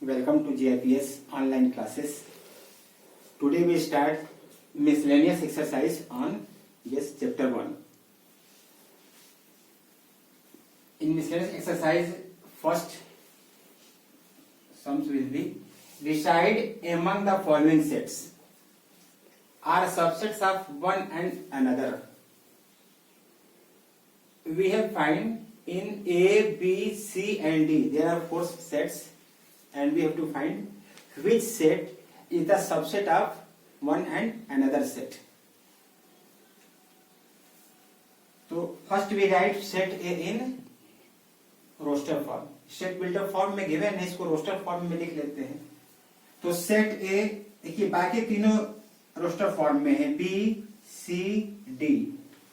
Welcome to GIPS online classes. Today we start miscellaneous exercise on chapter 1. In miscellaneous exercise, first sums will be decide among the following sets are subsets of one and another. We have find in A, B, C and D there are 4 sets and we have to find which set is the subset of one and another set. So first we write set A in roster form. Set builder form में given है, इसको roster form में लिख लेते हैं. तो set ए देखिए बाकी तीनों रोस्टर फॉर्म में है, बी सी डी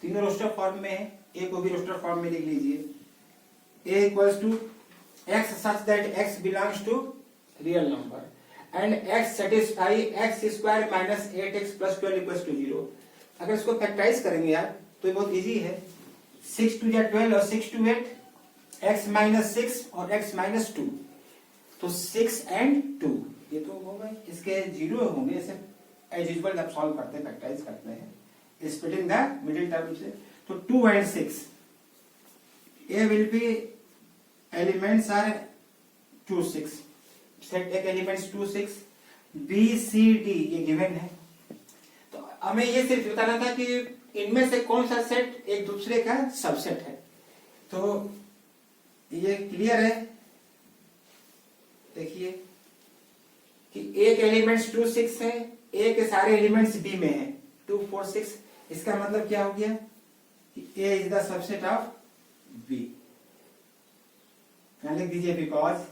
तीनों रोस्टर फॉर्म में है. ए को भी रोस्टर फॉर्म में लिख लीजिए. A equals to x such that x belongs to real number and x satisfy x square minus 8x plus 12 equals to 0. अगर इसको फैक्टराइज करेंगे यार तो ये बहुत इजी है. 6 टू 12 और 6 टू 8, x माइनस 6 और x माइनस 2, तो 6 एंड 2 ये तो हो गए. इसके 0 होंगे. इसे एज यूजुअल जब सॉल्व करते हैं फैक्टराइज करते हैं स्प्लिटिंग द मिडिल टर्म से. तो 2 and 6 A will be elements are 2 6. Set एक एलिमेंट्स 2 6. बी सी डी ये गिवन है. तो हमें ये सिर्फ बताना था कि इनमें से कौन सा सेट एक दूसरे का सबसेट है. तो ये क्लियर है. देखिए कि एक एलिमेंट्स 2 6 है, ए के सारे एलिमेंट्स बी में है 2 4 6. इसका मतलब क्या हो गया कि A is the subset of B. यहां लिख दीजिए because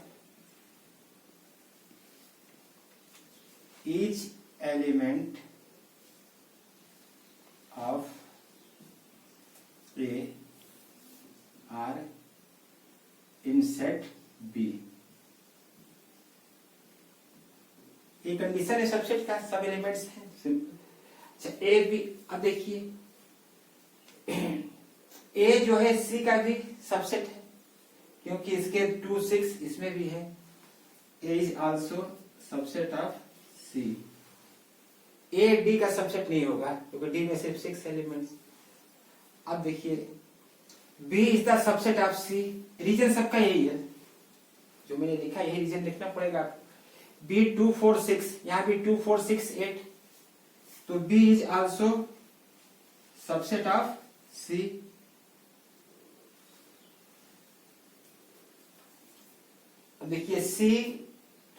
each element of A are in set B. ये कंडीशन है सबसेट का, सब एलिमेंट्स हैं. सिंपल. अच्छा ए बी. अब देखिए ए जो है सी का भी सबसेट है क्योंकि इसके 2 6 इसमें भी है. A is also subset of C. A D का सबसेट नहीं होगा क्योंकि डी में सिर्फ 6 एलिमेंट्स. अब देखिए B is the subset of C. Reason सबका यही है जो मैंने लिखा, यही रीजन लिखना पड़ेगा. B 2 4 6, यहां भी 2 4 6 8, तो B is also subset of C. अब देखिए C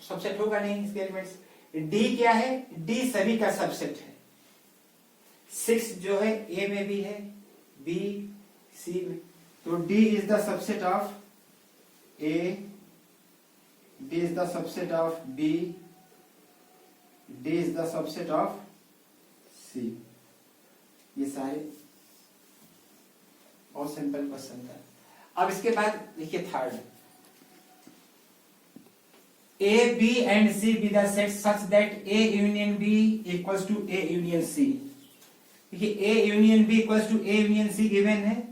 सबसेट होगा नहीं इसके एलिमेंट्स. D क्या है? D सभी का सबसेट है. 6 जो है A में भी है, B C में. तो D is the subset of A, D is the subset of B, D is the subset of C. ये सारे बहुत सिंपल क्वेश्चन था. अब इसके बाद देखिए third, A, B and C be the set such that A union B equals to A union C. देखिए A union B equals to A union C given है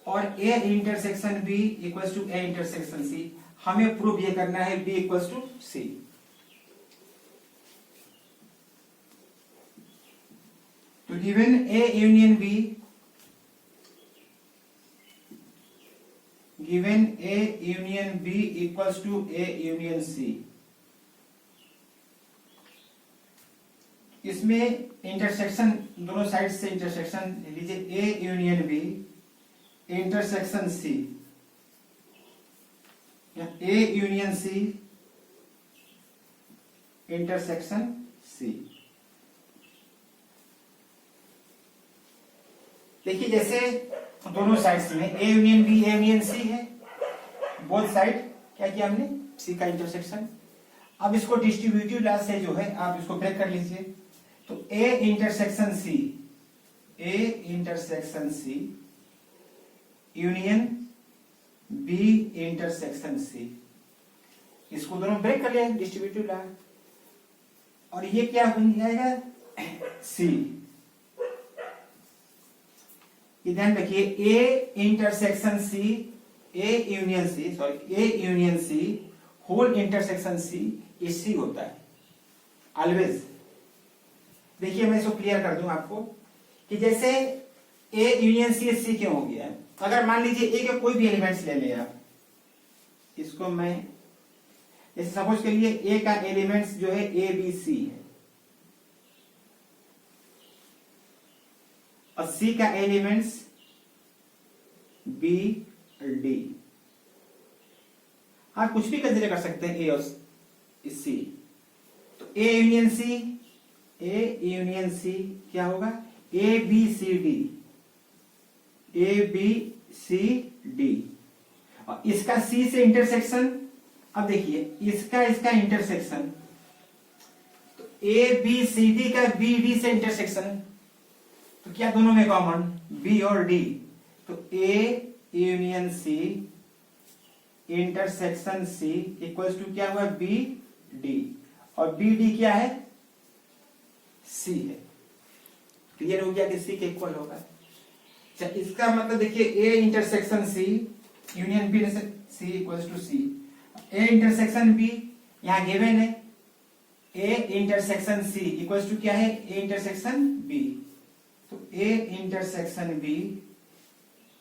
और A intersection B equals to A intersection C. हमें prove ये करना है B equals to C. तो given A union B, given A union B equals to A union C. इसमें intersection दोनों side से इंटरसेक्शन लीजिए. A union B intersection C, A union C intersection C. देखिए जैसे दोनों साइड्स में A union B A union C है, both side क्या किया हमने C का इंटरसेक्शन. अब इसको डिस्ट्रीब्यूटिव लॉ से जो है आप इसको ब्रेक कर लीजिए. तो A intersection C, A intersection C union B intersection C. इसको दोनों ब्रेक कर लिया डिस्ट्रीब्यूटिव लॉ और ये क्या बन जाएगा C. ये ध्यान रखिए A intersection C, A union C whole intersection C इस सी होता है ऑलवेज। देखिए मैं इसको क्लियर कर दूं आपको कि जैसे ए यूनियन सी सी क्यों हो गया है। अगर मान लीजिए ए के कोई भी एलिमेंट्स ले लें आप, इसको मैं जैसे सपोज करिए ए का एलिमेंट्स जो है ए बी सी है और सी का एलिमेंट्स बी डी। आप कुछ भी कंसीडर कर सकते हैं ए और सी। तो ए यूनियन सी क्या होगा, A B C D, A B C D. और इसका सी से इंटरसेक्शन, अब देखिए इसका इंटरसेक्शन, तो ए बी सी डी का बी डी से इंटरसेक्शन, तो क्या दोनों में कॉमन, बी और डी। तो A union C intersection C equals to क्या हुआ, बी डी, और बी डी क्या है, सी है। क्लियर हो गया कि सी के इक्वल होगा। अच्छा, इसका मतलब देखिए A intersection C union B C equals to C. A intersection B यहां गिवन है, A intersection C equals to क्या है, ए इंटरसेक्शन बी। तो A intersection B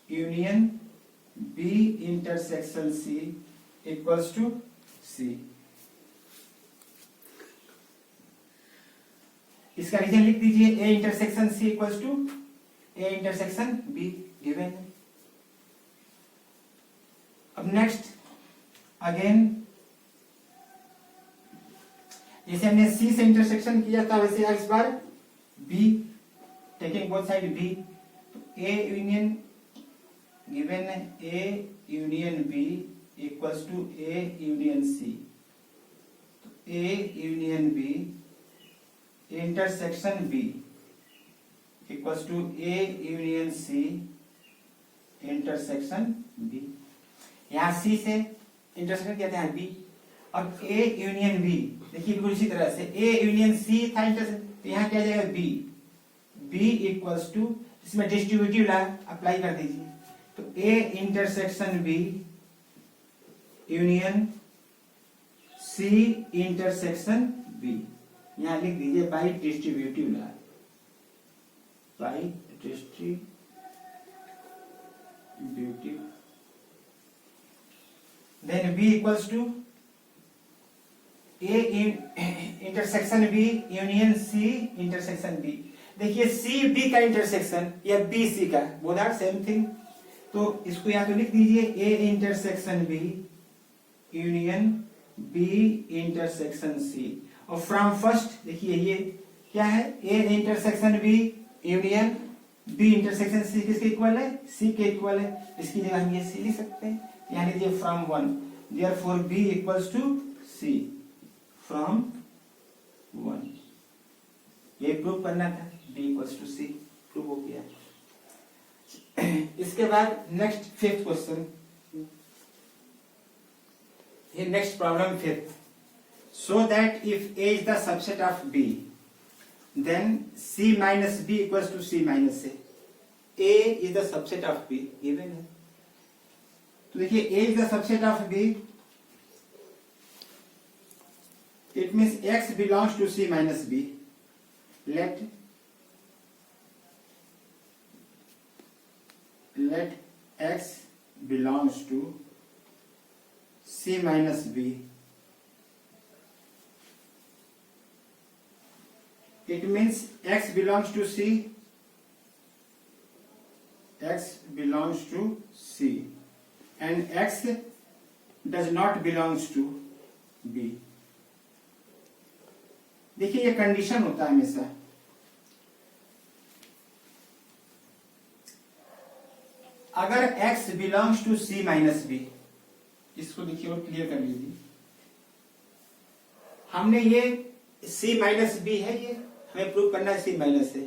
union B intersection C equals to C. इसका reason लिख दीजिए, A intersection C equals to A intersection B given है। अब नेक्स्ट अगेन जैसे हमने सी से इंटरसेक्शन किया था वैसे इस बार B, taking both side B. तो ए यूनियन गिवन है, A union B equals to A union C. तो A union B intersection B equals to A union C intersection B. यहां सी से इंटरसेक्शन कहते हैं बी, और A union B देखिए बिल्कुल इसी तरह से ए यूनियन सी था इंटरसेक्शन, तो यहां क्या जाएगा बी, बी इक्वल्स टू, इसमें डिस्ट्रीब्यूटिव लॉ अप्लाई कर दीजिए। तो A intersection B union C intersection B, यहां लिख दीजिए by distributive law, by distributive. Then B equals to A intersection B union C intersection B. देखिए सी बी का intersection या बी सी का, बोथ आर सेम थिंग। तो इसको या तो लिख दीजिए A intersection B union B intersection C, और फ्रॉम फर्स्ट देखिए ये क्या है, A intersection B union B intersection C किसके इक्वल है, सी के इक्वल है। इसकी जगह हम ये सी लिख सकते हैं, यहाँ लीजिए from one, therefore B equals to C from one. ये प्रूव करना था, B equals to C, prove हो गया। इसके बाद नेक्स्ट फिफ्थ क्वेश्चन, ये next problem fifth. So that if A is the subset of B, then C minus B equals to C minus A. A is the subset of B, given है। तो देखिए A is the subset of B, it means X belongs to C minus B. Let X belongs to C minus B. It means X belongs to C, X belongs to C, and X does not belongs to B. देखिए ये condition होता है हमेशा, अगर X belongs to C minus B, इसको देखिए और clear कर लीजिए। हमने ये C माइनस बी है, ये हमें प्रूव करना है C माइनस है।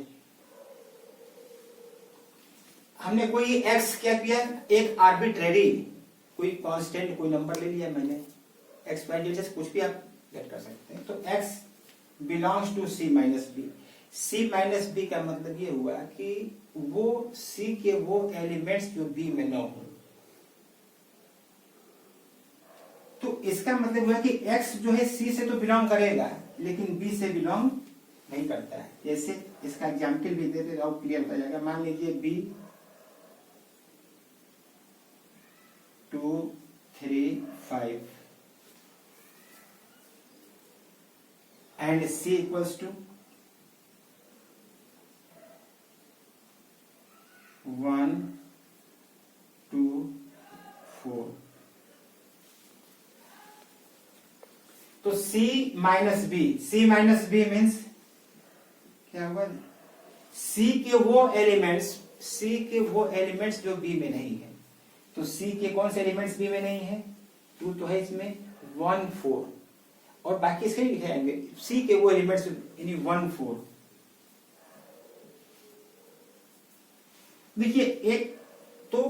हमने कोई X क्या किया, एक आर्बिट्रेरी कोई कांस्टेंट कोई नंबर ले लिया मैंने, X वाई जैसे कुछ भी आप गेट कर सकते हैं। तो X belongs to C minus B. C minus B का मतलब ये हुआ कि वो C के वो एलिमेंट्स जो B में न हो। तो इसका मतलब हुआ कि x जो है c से तो बिलोंग करेगा लेकिन b से बिलोंग नहीं करता है। जैसे इसका एग्जाम्पल भी देते रहो, क्लियर हो जाएगा। मान लीजिए b 2 3 5 and c equals to 1 2 4। तो C minus B, C minus B means क्या होगा? C के वो एलिमेंट्स जो B में नहीं है। तो C के कौन से एलिमेंट्स B में नहीं है? 2 तो है इसमें, 1 4 और बाकी इसके लिखे आएंगे C के वो एलिमेंट्स यानी 1 4। देखिए एक तो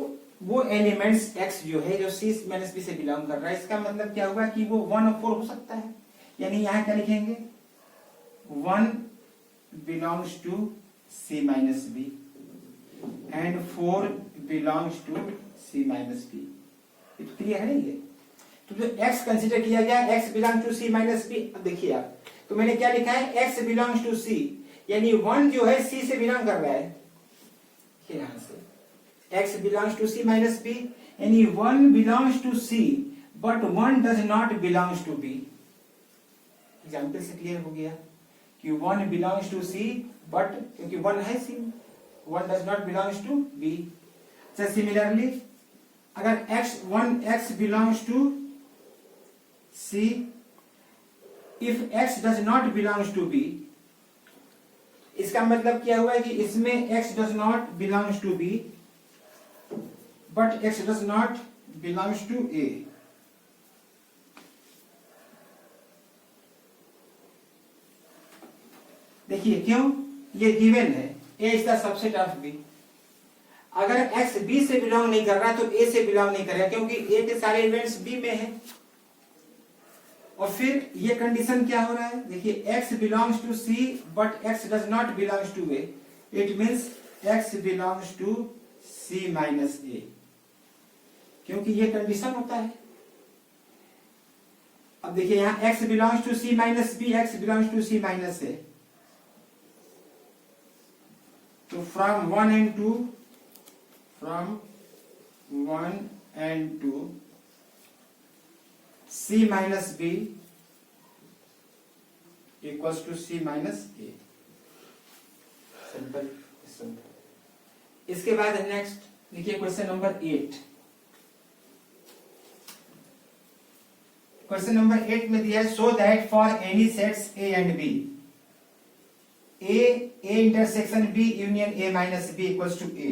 वो एलिमेंट्स x जो है जो C माइनस बी से बिलोंग कर रहा है, इसका मतलब क्या होगा कि वो 1 और 4 हो सकता है। यानी यहां क्या लिखेंगे? 1 belongs to C minus B and 4 belongs to C minus B. ये तो क्लियर है नहीं है? तो जो x कंसीडर किया गया x belongs to C minus B. अब देखिए आप, तो मैंने क्या लिखा है? x बिलोंग्स टू C, यानी 1 जो है C से बिलोंग कर रहा है। यहां से x belongs to C minus b, यानी 1 belongs to C but 1 does not belongs to B। Example से क्लियर हो गया कि 1 belongs to C but क्योंकि 1 है C, 1 does not belongs to B। so similarly अगर x belongs to C, if x does not belongs to B, इसका मतलब क्या हुआ कि इसमें x does not belongs to B but x does not belongs to A। देखिए क्यों? ये गिवन है A is the subset of B। अगर x B से बिलोंग नहीं कर रहा तो A से बिलोंग नहीं करेगा, क्योंकि A के सारे इवेंट्स B में है। और फिर ये कंडीशन क्या हो रहा है? देखिए x belongs to C but x does not belongs to A, it means x belongs to C minus A, क्योंकि ये कंडीशन होता है। अब देखिए यहां x belongs to C minus B, x belongs to C minus A, तो from 1 and 2 C minus B equals to C minus A। Simple. इसके बाद नेक्स्ट देखिए क्वेश्चन नंबर 8। क्वेश्चन नंबर 8 में दिया है so that for any sets A and B, A intersection B union A minus B equals to A,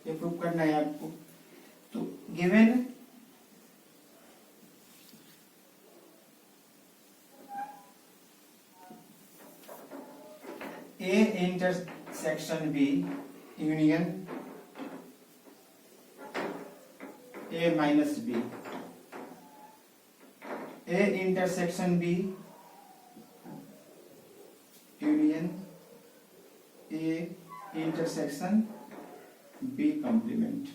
ये prove करना है आपको। तो given A intersection B union A minus B, A intersection B union A intersection B complement।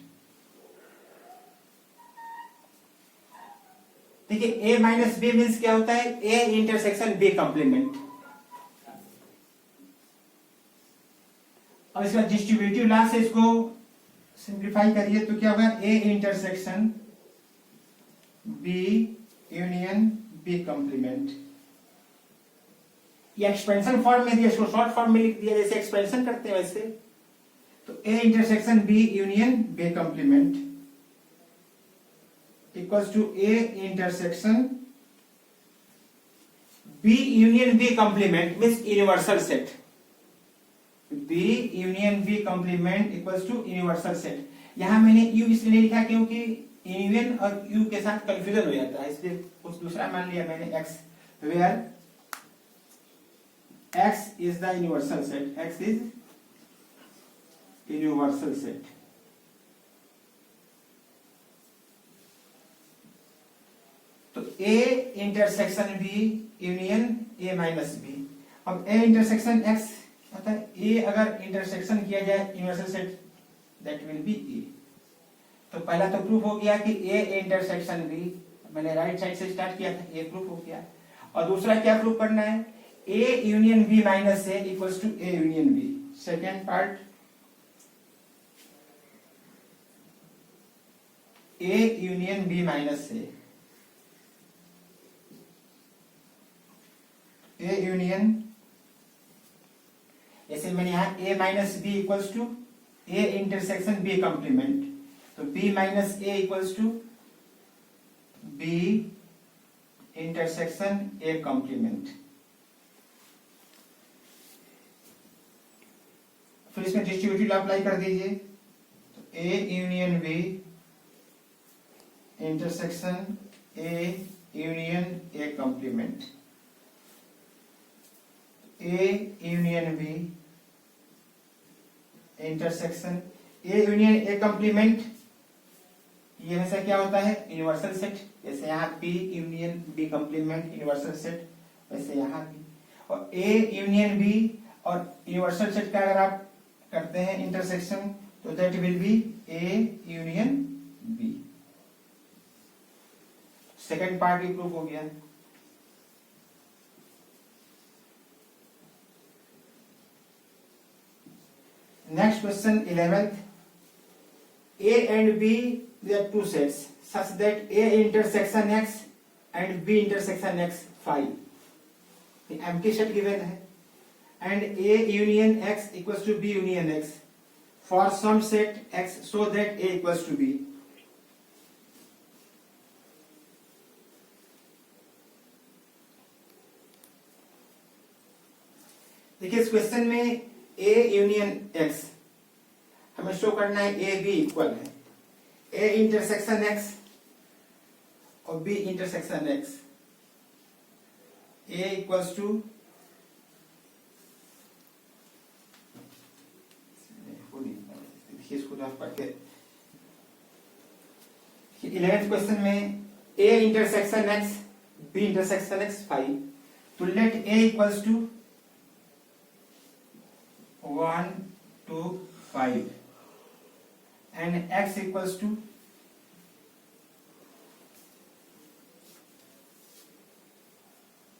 देखिए A minus B means क्या होता है? A intersection B complement. अब इसका डिस्ट्रीब्यूटिव लॉ से इसको सिंप्लीफाई करिए तो क्या होगा? A intersection B union B complement. ये एक्सपेंशन फॉर्म में दिया, इसको शॉर्ट फॉर्म में लिख दिया, जैसे एक्सपेंशन करते हैं वैसे। तो A intersection B union B complement equals to A intersection B union B complement means universal set. B union B complement equals to universal set. यहां मैंने U इसलिए लिखा क्योंकि यूनियन और U के साथ कंफ्यूजन हो जाता है, इसलिए कुछ दूसरा मान लिया मैंने X, where X is the universal set, X is universal set। तो A intersection B union A minus B। अब A इंटरसेक्शन X होता है, A अगर इंटरसेक्शन किया जाए universal set that will B A। तो पहला तो प्रूफ हो गया कि A इंटरसेक्शन B। मैंने राइट साइड से स्टार्ट किया था, ए प्रूफ हो गया। और दूसरा क्या प्रूफ करना है, A union B minus A equals to A union B. Second part, A union B minus A union, ऐसे मैंने यहां A minus B equals to A intersection B complement, तो B minus A equals to B intersection A complement. फिर इसमें distributive law apply कर दीजिए, तो A union B intersection A union A complement, A union B intersection A union A complement, ये हमेशा क्या होता है, यूनिवर्सल सेट। जैसे यहाँ B union B complement universal set, वैसे यहाँ भी। और ए यूनियन बी और यूनिवर्सल सेट का अगर आप करते हैं इंटरसेक्शन, तो that will be A union B. Second part भी प्रूफ हो गया। Next question 11th, A and B, they are two sets such that A intersection X and B intersection X phi, the empty set given है, and A union X equals to B union X for some set X so that A equals to B। देखिए इस question में A union X हमें show करना है, A B equal है A intersection X और B intersection X. A equals to इसको पढ़ के 11th क्वेश्चन में A intersection X B intersection X 5, तो let A equals to 1 2 5 and x equals to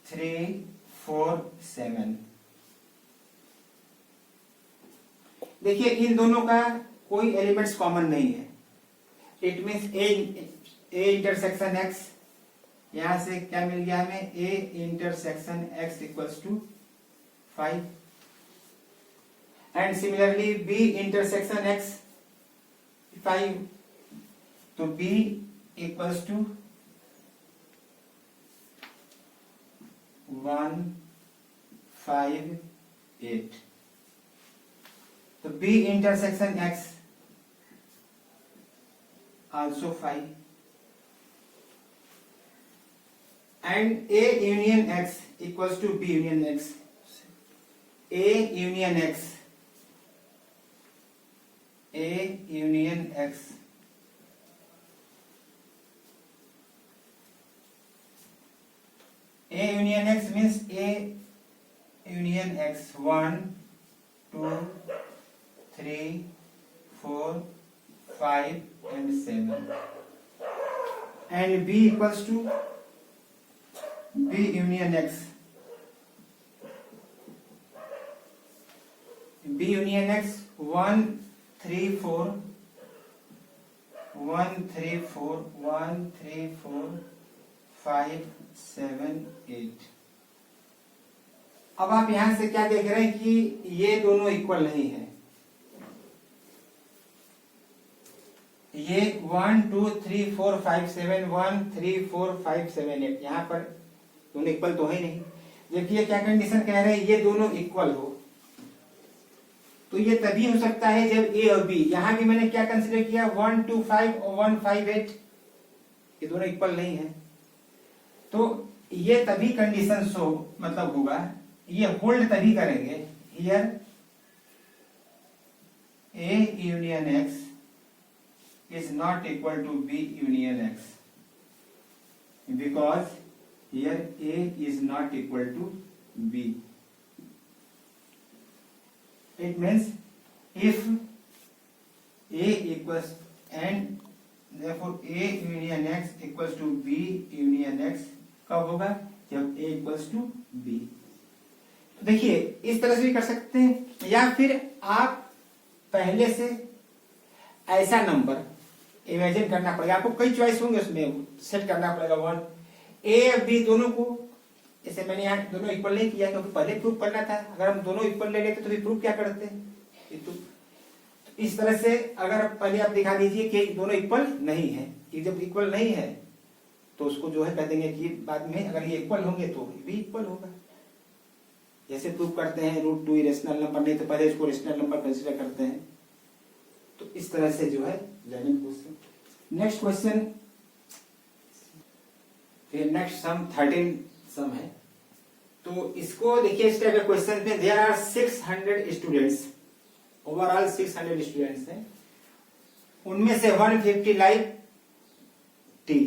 3 4 7। देखिए इन दोनों का कोई एलिमेंट्स कॉमन नहीं है, it means A intersection X, यहां से क्या मिल गया हमें, A intersection X equals to 5, and similarly B intersection X 5, तो B इक्वल्स टू 1 5 8, तो B intersection X also 5, and A union X equals to B union X, A union X, A union X, A union X means A union X 1 2 3 4 5 and 7, and B equals to B union X, B union X 1 3 4 1 3 4 1 3 4 5 7 8। अब आप यहां से क्या देख रहे हैं कि ये दोनों इक्वल नहीं है, ये 1 2 3 4 5 7 1 3 4 5 7 8, यहां पर दोनों इक्वल तो है नहीं। देखिए क्या कंडीशन कह रहे हैं, ये दोनों इक्वल हो, तो ये तभी हो सकता है जब ए और बी, यहां भी मैंने क्या कंसीडर किया 1 2 5 और 1 5 8, ये दोनों इक्वल नहीं है, तो ये तभी कंडीशन शो मतलब होगा, ये होल्ड तभी करेंगे here A union x is not equal to B union X, because here A is not equal to B. It means if A equals, and therefore A union X equals to B union X कब होगा? जब A equals to B। तो देखिए इस तरह से भी कर सकते हैं, या फिर आप पहले से ऐसा नंबर इमेजिन करना पड़ेगा। आपको कई चॉइस होंगे, उसमें सेट करना पड़ेगा। वन ए और बी दोनों को, जैसे मैंने यहाँ दोनों इक्वल नहीं किया क्योंकि पहले प्रूफ करना था। अगर हम दोनों इक्वल ले लेते तो भी प्रूफ क्या करते हैं? तो इस तरह से अगर पहले आप दिखा दीजिए कि दोनों इक्वल नहीं है, ये जब इक्वल नहीं है तो उसको जो है कह देंगे कि बाद में अगर ये इक्वल होंगे तो भी इक्वल होगा। जैसे प्रूफ करते हैं √2 इरेशनल नंबर, नहीं तो पहले इसको रेशनल नंबर कंसीडर करते हैं। तो इस तरह से जो है लर्निंग क्वेश्चन। नेक्स्ट क्वेश्चन, फिर नेक्स्ट सम 13 सम है। तो इसको देखिए, इस टाइप के क्वेश्चन में there are 600 students, overall 600 students हैं, उनमें से 150 like tea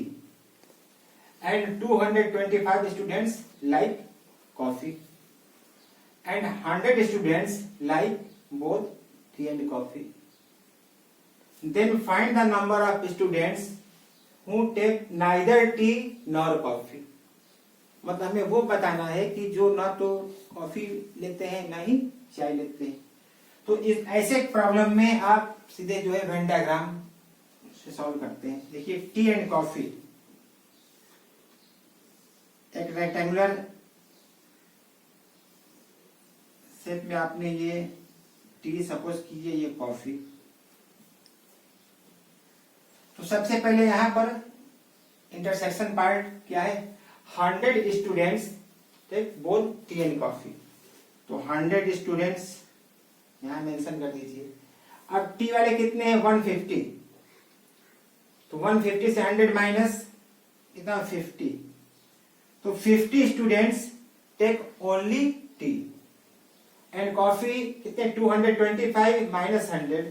and 225 students like coffee and 100 students like both tea and coffee. Then find the number of students who take neither tea nor coffee। मतलब हमें वो बताना है कि जो ना तो कॉफी लेते हैं ना ही चाय लेते हैं। तो इस ऐसे प्रॉब्लम में आप सीधे जो है वेन डायग्राम से सॉल्व करते हैं। देखिए टी एंड कॉफी, एक रेक्टेंगुलर शेप में आपने ये टी सपोज कीजिए, ये कॉफी। तो सबसे पहले यहां पर इंटरसेक्शन पार्ट क्या है? 100 students take both tea and coffee. तो 100 स्टूडेंट्स यहां मेंशन कर दीजिए। अब टी वाले कितने हैं? 150। तो 150 से 100 माइनस कितना? 50। तो 50 students take only tea and coffee कितने? 225 minus 100,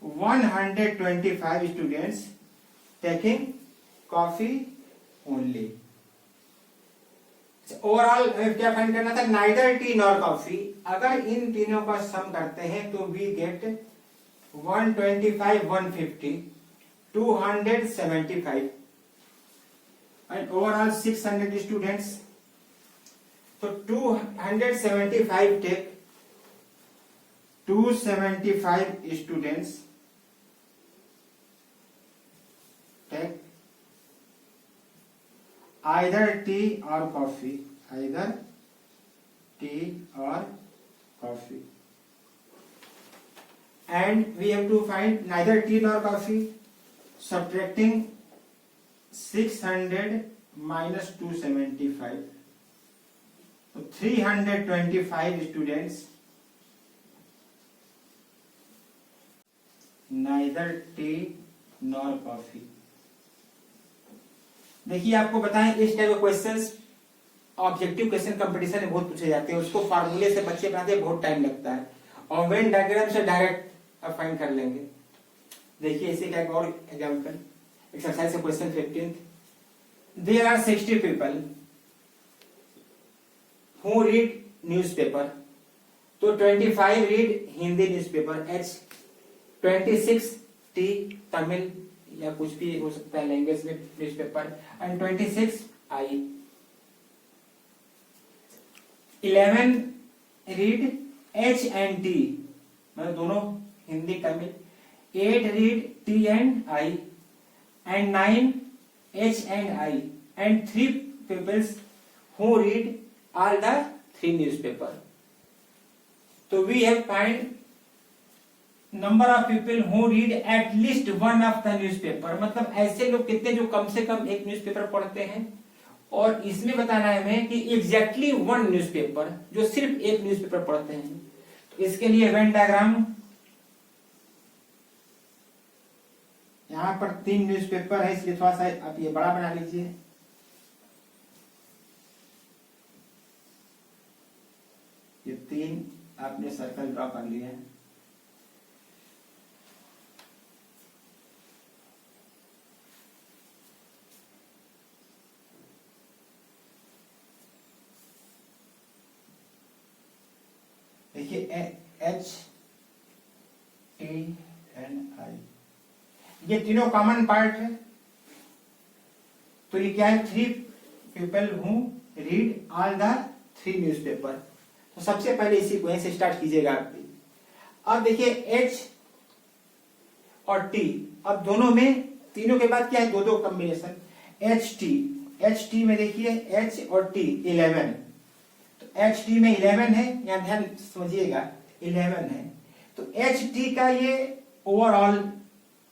125 students taking coffee only. Overall क्या फाइंड करना था? Neither tea nor coffee. अगर इन तीनों का सम करते हैं तो we get 125, 150, 275 and overall 600 students. तो 275 take 275 students take either tea or coffee, either tea or coffee, and we have to find neither tea nor coffee. Subtracting 600 minus 275, so 325 students neither tea nor coffee। देखिए आपको बताएं, इस type के questions objective question competition में बहुत पूछे जाते हैं। उसको फार्मूले से बच्चे बनाते हैं, बहुत टाइम लगता है, और वेन डायग्राम से डायरेक्ट आप फाइंड कर लेंगे। देखिए इसी का एक और example, exercise question 15। There are 60 people who read newspaper. तो 25 read Hindi newspaper H, 26 T Tamil या कुछ भी हो सकता है लैंग्वेज में newspaper, and 26 I. 11 read H and T, मतलब दोनों Hindi Tamil. 8 read T and I and 9 H and I and 3 peoples who read all the 3 newspaper. तो we have find number of people who read at least one of the newspaper. मतलब ऐसे लोग कितने जो कम से कम एक न्यूज़पेपर पढ़ते हैं, और इसमें बताना है हमें कि एग्जैक्टली वन न्यूज़पेपर, जो सिर्फ एक न्यूज़पेपर पढ़ते हैं। तो इसके लिए वेन डायग्राम, यहां पर 3 न्यूज़पेपर है, इसलिए थोड़ा सा आप ये बड़ा बना लीजिए। ये 3 आपने सर्कल ड्रॉ कर लिया है। देखिए H, T एंड I, ये तीनों कॉमन पार्ट है। तो ये क्या है, 3 people who read all the 3 newspaper. तो सबसे पहले इसी को से स्टार्ट कीजिएगा आप भी। अब देखिए H और T, अब दोनों में तीनों के बाद क्या है, 2-2 कॉम्बिनेशन एच टी में देखिए H और T 11, तो एच टी में 11 है, यहाँ ध्यान समझिएगा 11 है। तो एच टी का ये ओवरऑल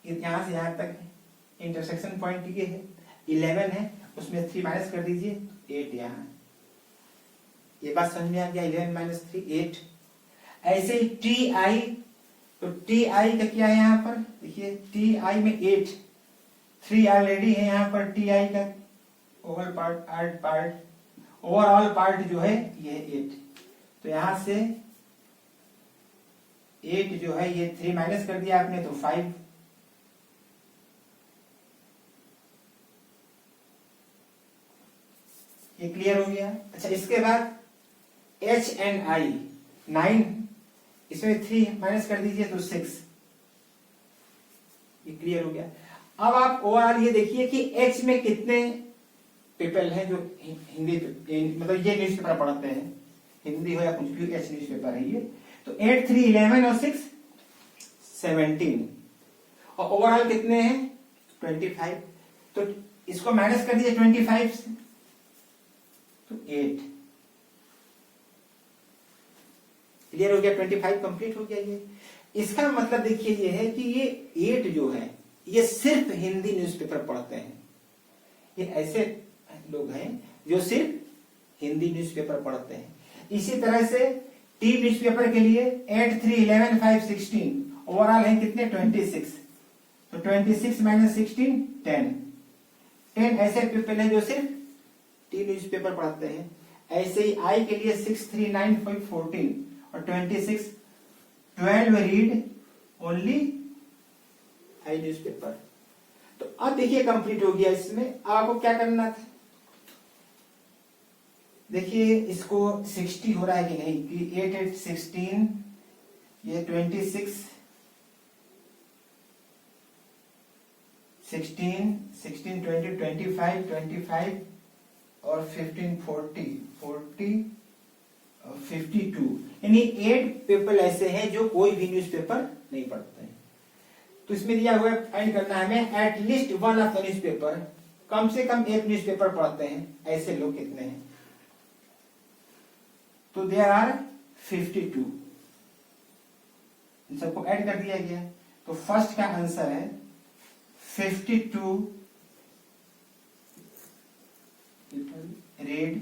यहां से यहां तक इंटरसेक्शन पॉइंट ये है 11 है, उसमें 3 माइनस कर दीजिए 8 यहाँ, ये बात समझ में आ गया। 11 माइनस 3 8। ऐसे ही टी आई, तो टी आई का क्या है यहाँ पर देखिए, टी आई में 8, 3 ऑलरेडी है यहाँ पर टी आई का ओवरऑल पार्ट जो है ये 8, तो यहां से 8 जो है ये 3 माइनस कर दिया आपने तो 5, ये क्लियर हो गया। अच्छा इसके बाद H एंड I 9, इसमें 3 माइनस कर दीजिए तो 6, ये क्लियर हो गया। अब आप ओवरऑल ये देखिए कि H में कितने पीपल हैं जो हिंदी मतलब ये न्यूज़पेपर पढ़ते हैं, हिंदी हो या कुछ भी, H न्यूज़पेपर है ये। तो 8 3 11 और 6 17, और ओवरऑल कितने हैं 25, तो इसको माइनस कर दीजिए 25 से तो 8, क्लियर हो गया, 25 कंप्लीट हो गया ये। इसका मतलब देखिए ये है कि ये 8 जो है ये सिर्फ हिंदी न्यूज़पेपर पढ़ते हैं, ये ऐसे लोग हैं जो सिर्फ हिंदी न्यूज़पेपर पढ़ते हैं। इसी तरह से टी न्यूज़पेपर के लिए 8 3 11 5 16, ओवरऑल है कितने 26, तो 26 माइनस 16 10 ऐसे पीपल हैं जो सिर्फ टी न्यूज़पेपर पढ़ते हैं। ऐसे ही आई के लिए 6 3 9 5 14 और 26 12 रीड ओनली आई न्यूज़पेपर। तो अब देखिए कंप्लीट हो गया, इसमें आपको क्या करना था, देखिए इसको 60 हो रहा है कि नहीं, कि 8 8 16, ये 26 16 16 20 25 25 और 15 40 40 और 52, यानी 8 पीपल ऐसे हैं जो कोई भी न्यूज़पेपर नहीं पढ़ते हैं। तो इसमें दिया हुआ फाइंड करना है हमें at least one of the newspaper, कम से कम एक न्यूज़पेपर पढ़ते हैं, ऐसे लोग कितने हैं। तो देयर आर 52, इन सबको ऐड कर दिया गया। तो फर्स्ट का आंसर है 52 read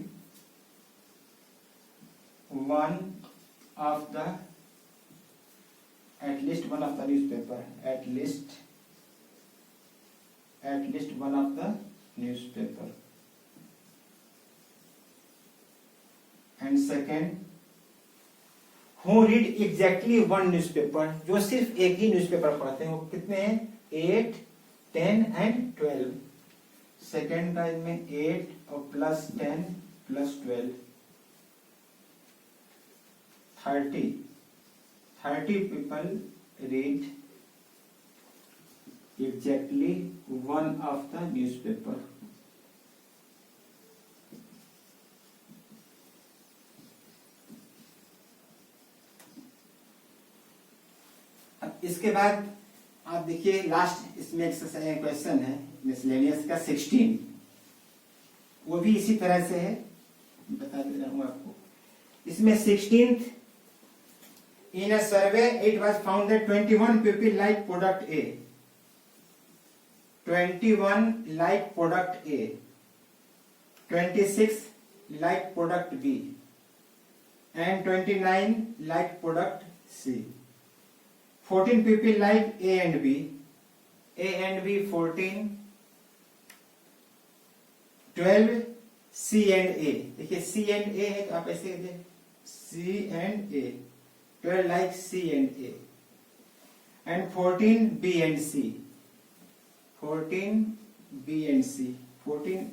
one of the at least one of the newspaper, at least one of the newspaper, and second who read exactly one newspaper, जो सिर्फ एक ही न्यूज़पेपर पढ़ते हैं, वो कितने हैं 8 10 and 12, सेकेंड का इसमें 8 और plus 10 plus 12 30 people read exactly one of the newspaper. अब इसके बाद आप देखिए लास्ट इसमें एक्सरसाइज क्वेश्चन है मिसलेनियस का 16, वो भी इसी तरह से है, बता दे रहा हूं आपको। इसमें 16th, in a survey it was found that 21 people like product A, 21 like product A, 26 like product B, and 29 like product C. 14 people like A and B, A and B 14, 12 C and A, देखिए C and A है तो आप ऐसे देखें C and A, 12 like C and A, and 14 B and C, 14 B and C, 14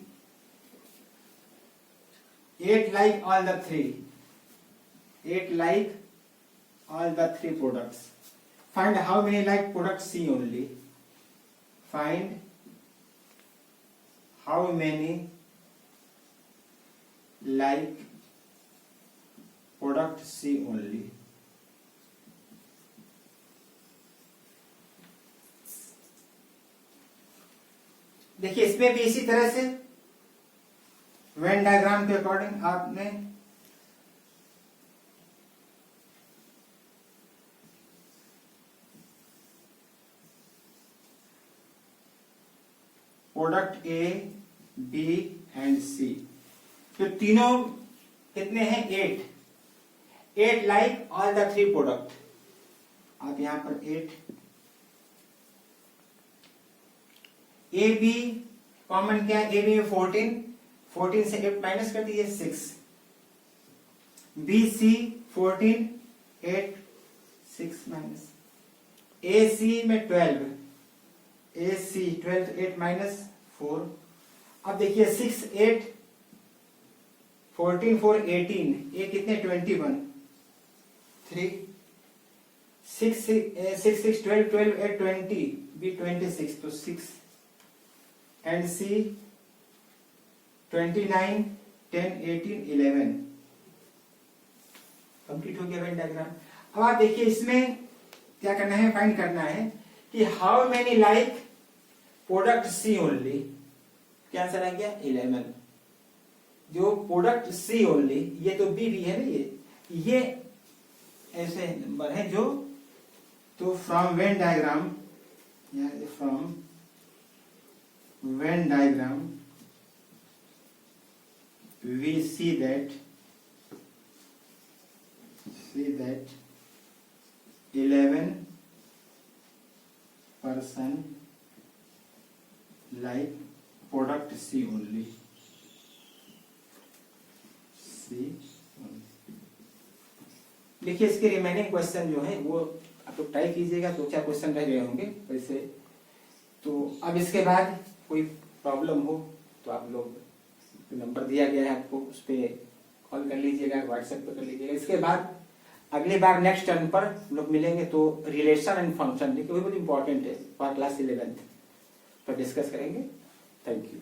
8 like all the three, 8 like all the three products. Find how many like product C only. Find how many like product C only. देखिए इसमें भी इसी तरह से Venn diagram के according आपने product A B and C, तो तीनों कितने हैं 8 लाइक ऑल द 3 प्रोडक्ट। आप यहां पर 8 ए बी कॉमन क्या है, ए बी में 14 से 8 माइनस कर दीजिए 6, बी सी 14 8 6 माइनस, ए सी में 12 ए सी 12 8 माइनस 4। अब देखिए 6 8 14 4 18, ये कितने 21 3 6 6 12 12 8 20 बी 26, तो 6 एंड सी 29 10 18 11 कंप्लीट हो गया वेन डायग्राम। अब आप देखिए इसमें क्या करना है, फाइंड करना है कि how many like product C only. क्या आंसर आ गया 11। जो प्रोडक्ट सी ओनली, ये तो बी भी है ना, ये ऐसे नंबर है जो, तो from Venn diagram, from Venn diagram we see that 11 person like product C only, C only। देखिए इसके रिमेनिंग क्वेश्चन जो है वो आप लोग ट्राई कीजिएगा, 2-4 क्वेश्चन रह गए होंगे वैसे। तो अब इसके बाद कोई प्रॉब्लम हो तो आप लोग नंबर दिया गया है आपको, उस पर कॉल कर लीजिएगा, व्हाट्सएप पे कर लीजिएगा। इसके बाद अगली बार नेक्स्ट टर्न पर लोग मिलेंगे तो रिलेशन एंड फंक्शन, देखिए वो बहुत इंपॉर्टेंट है फॉर क्लास 11th, तो डिस्कस करेंगे। Thank you.